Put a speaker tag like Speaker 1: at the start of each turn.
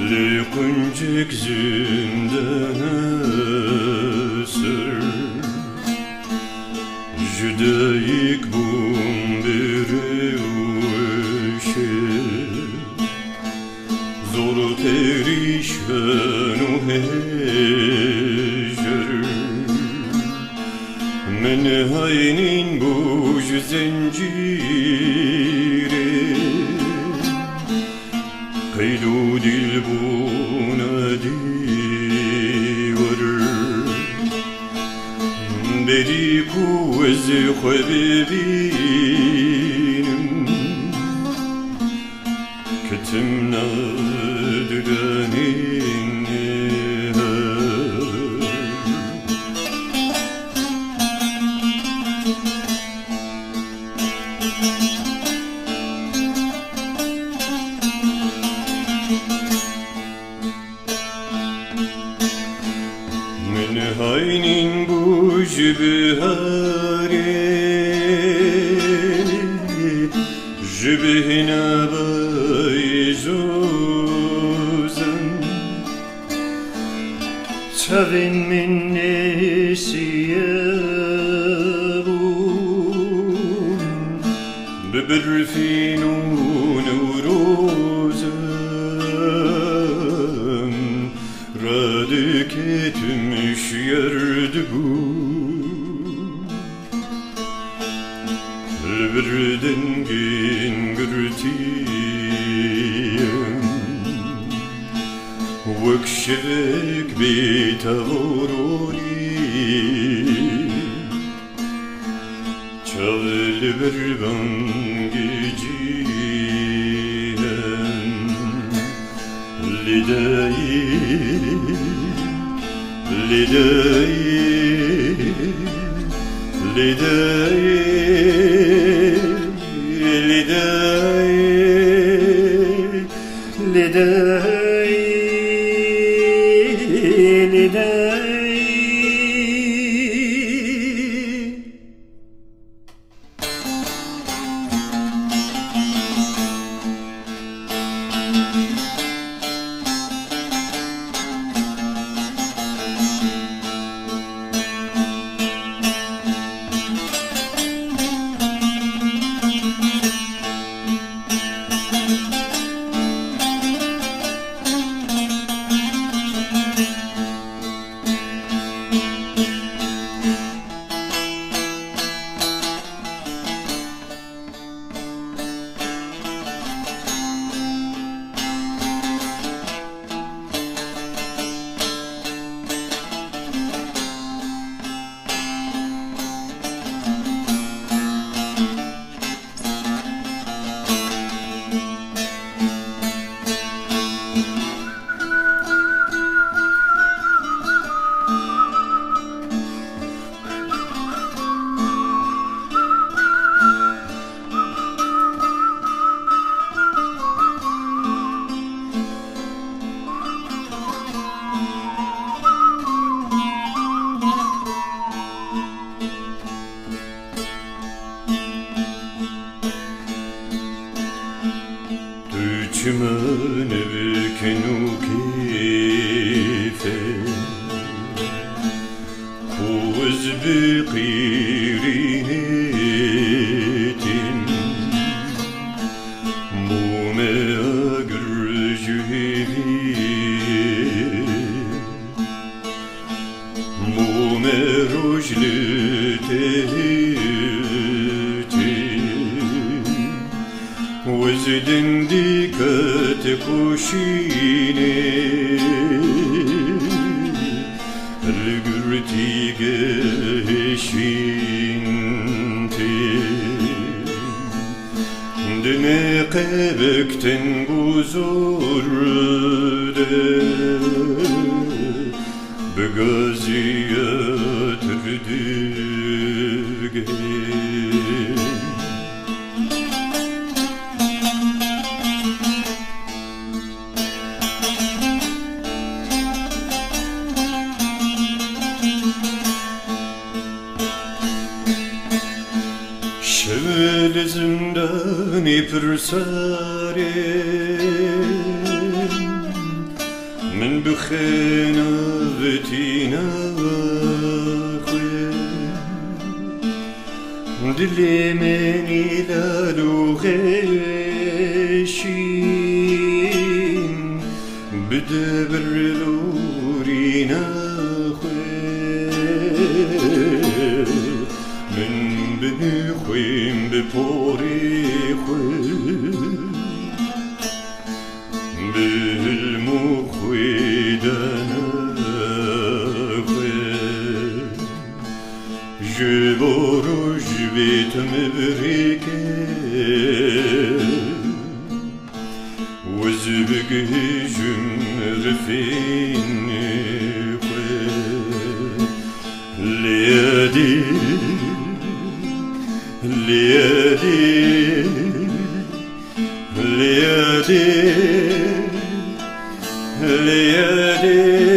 Speaker 1: لقنجك زندان سر جدایک بوم بره وشه زور پریشان و هجر من hainin bu zincire kaydu dil buna divar beri kuvvez khabibinim ketimna düdanin من hainin bu jibhare jibhina bayzuzan tavin min nesiyabun bibirfinun uruzan radik etmiş yerdi bu Kalbirden gingürtiyem Vekşevek bitavururi Çavl bir bangiciyen Lidayi Lidayi Lidayi Lidayi Lidayi Lidayi Çimen evkenu keyfe Kuvz bi qirinetin Mume agrücüvi Mume rojli وزدن ديكت كوشيني القرتي قهشينتي دماغك تنبوزور بغازيات ردقين شل زندانی پرسارم من بخينا بتينا دلي مني لا لغيشين بدبر لورينا من بني خوين ببوري بالمخويدنا جبورو جبيت مبريكي وزبق جمر فيني ليادي ليادي ليادي ليادي